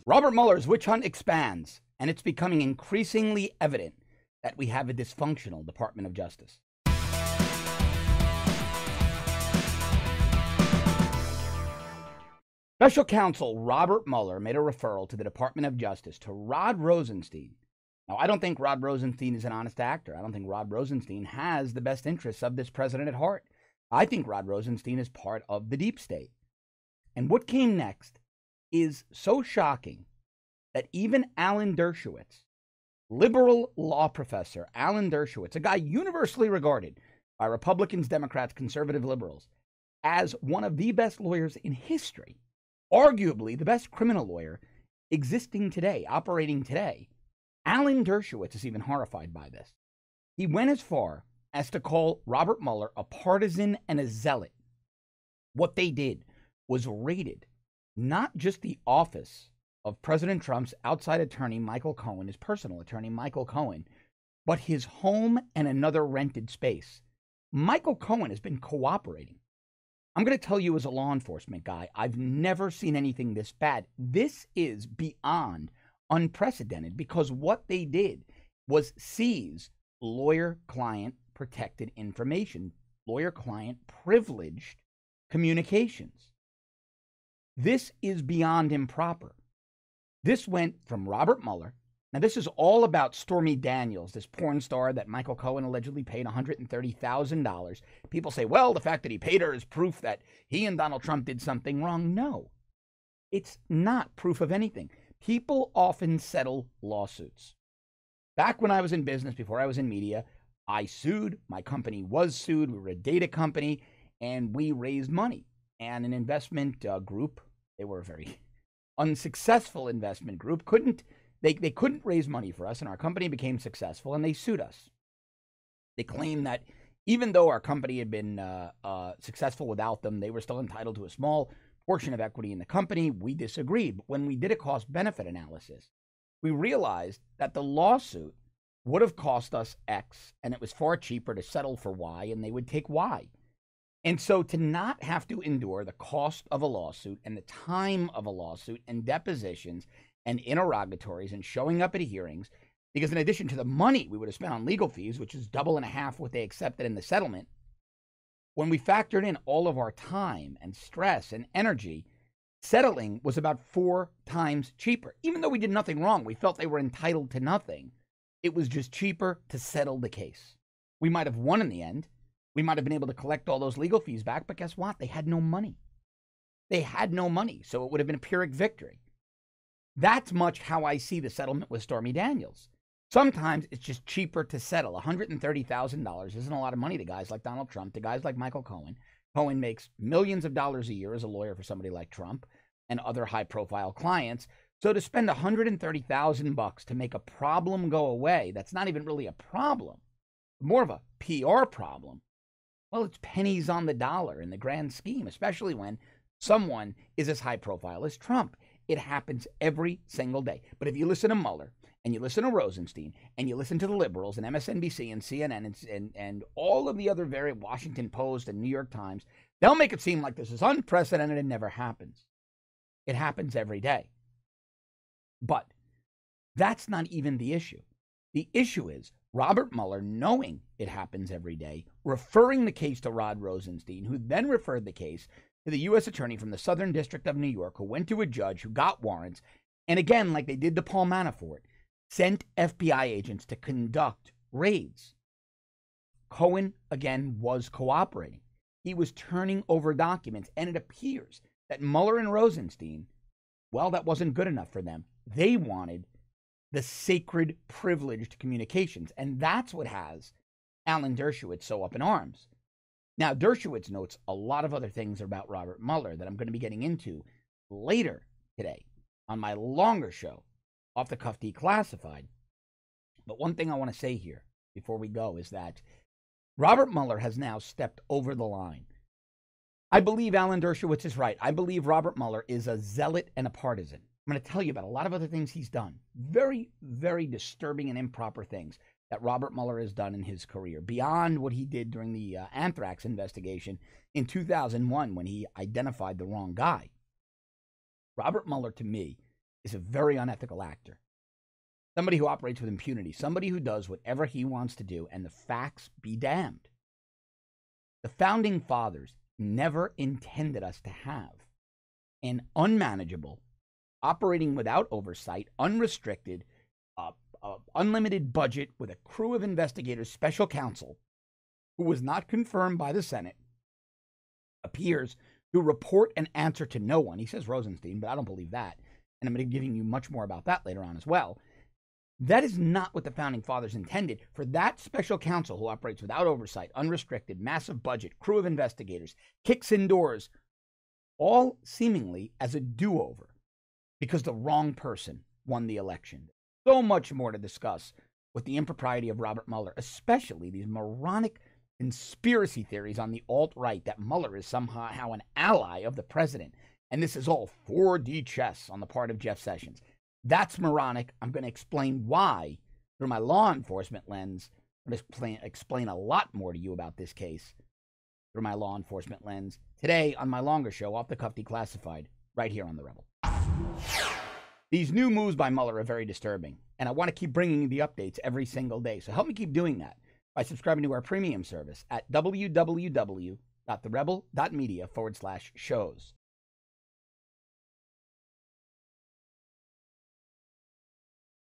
Robert Mueller's witch hunt expands, and it's becoming increasingly evident that we have a dysfunctional Department of Justice. Special counsel Robert Mueller made a referral to the Department of Justice to Rod Rosenstein. Now, I don't think Rod Rosenstein is an honest actor. I don't think Rod Rosenstein has the best interests of this president at heart. I think Rod Rosenstein is part of the deep state. And what came next is so shocking that even Alan Dershowitz, liberal law professor Alan Dershowitz, a guy universally regarded by Republicans, Democrats, conservative liberals, as one of the best lawyers in history, arguably the best criminal lawyer existing today, operating today, Alan Dershowitz is even horrified by this. He went as far as to call Robert Mueller a partisan and a zealot. What they did was raided not just the office of President Trump's outside attorney, Michael Cohen, his personal attorney, Michael Cohen, but his home and another rented space. Michael Cohen has been cooperating. I'm going to tell you as a law enforcement guy, I've never seen anything this bad. This is beyond unprecedented because what they did was seize lawyer-client protected information, lawyer-client privileged communications. This is beyond improper. This went from Robert Mueller. Now, this is all about Stormy Daniels, this porn star that Michael Cohen allegedly paid $130,000. People say, well, the fact that he paid her is proof that he and Donald Trump did something wrong. No, it's not proof of anything. People often settle lawsuits. Back when I was in business, before I was in media, I sued. My company was sued. We were a data company, and we raised money. And an investment group, they were a very unsuccessful investment group, they couldn't raise money for us, and our company became successful, and they sued us. They claimed that even though our company had been successful without them, they were still entitled to a small portion of equity in the company. We disagreed. But when we did a cost-benefit analysis, we realized that the lawsuit would have cost us X, and it was far cheaper to settle for Y, and they would take Y. And so to not have to endure the cost of a lawsuit and the time of a lawsuit and depositions and interrogatories and showing up at hearings, because in addition to the money we would have spent on legal fees, which is double and a half what they accepted in the settlement, when we factored in all of our time and stress and energy, settling was about 4 times cheaper. Even though we did nothing wrong, we felt they were entitled to nothing. It was just cheaper to settle the case. We might have won in the end. We might have been able to collect all those legal fees back, but guess what? They had no money. They had no money, so it would have been a Pyrrhic victory. That's much how I see the settlement with Stormy Daniels. Sometimes it's just cheaper to settle. $130,000 isn't a lot of money to guys like Donald Trump, to guys like Michael Cohen. Cohen makes millions of dollars a year as a lawyer for somebody like Trump and other high-profile clients. So to spend $130,000 to make a problem go away, that's not even really a problem, more of a PR problem. Well, it's pennies on the dollar in the grand scheme, especially when someone is as high profile as Trump. It happens every single day. But if you listen to Mueller and you listen to Rosenstein and you listen to the liberals and MSNBC and CNN and all of the other very Washington Post and New York Times, they'll make it seem like this is unprecedented and never happens. It happens every day. But that's not even the issue. The issue is Robert Mueller, knowing it happens every day, referring the case to Rod Rosenstein, who then referred the case to the U.S. attorney from the Southern District of New York, who went to a judge who got warrants, and again, like they did to Paul Manafort, sent FBI agents to conduct raids. Cohen, again, was cooperating. He was turning over documents, and it appears that Mueller and Rosenstein, well, that wasn't good enough for them. They wanted the sacred, privileged communications. And that's what has Alan Dershowitz so up in arms. Now, Dershowitz notes a lot of other things about Robert Mueller that I'm going to be getting into later today on my longer show, Off the Cuff Declassified. But one thing I want to say here before we go is that Robert Mueller has now stepped over the line. I believe Alan Dershowitz is right. I believe Robert Mueller is a zealot and a partisan. I'm going to tell you about a lot of other things he's done. Very, very disturbing and improper things that Robert Mueller has done in his career, beyond what he did during the anthrax investigation in 2001 when he identified the wrong guy. Robert Mueller, to me, is a very unethical actor. Somebody who operates with impunity, somebody who does whatever he wants to do, and the facts be damned. The founding fathers never intended us to have an unmanageable, operating without oversight, unrestricted, unlimited budget with a crew of investigators, special counsel, who was not confirmed by the Senate, appears to report and answer to no one. He says Rosenstein, but I don't believe that. And I'm going to be giving you much more about that later on as well. That is not what the founding fathers intended for that special counsel who operates without oversight, unrestricted, massive budget, crew of investigators, kicks indoors, all seemingly as a do-over because the wrong person won the election. So much more to discuss with the impropriety of Robert Mueller, especially these moronic conspiracy theories on the alt-right that Mueller is somehow an ally of the president. And this is all 4D chess on the part of Jeff Sessions. That's moronic. I'm going to explain why through my law enforcement lens. I'm going to explain a lot more to you about this case through my law enforcement lens today on my longer show, Off the Cuff Declassified, right here on The Rebel. These new moves by Mueller are very disturbing, and I want to keep bringing you the updates every single day. So help me keep doing that by subscribing to our premium service at www.therebel.media/shows.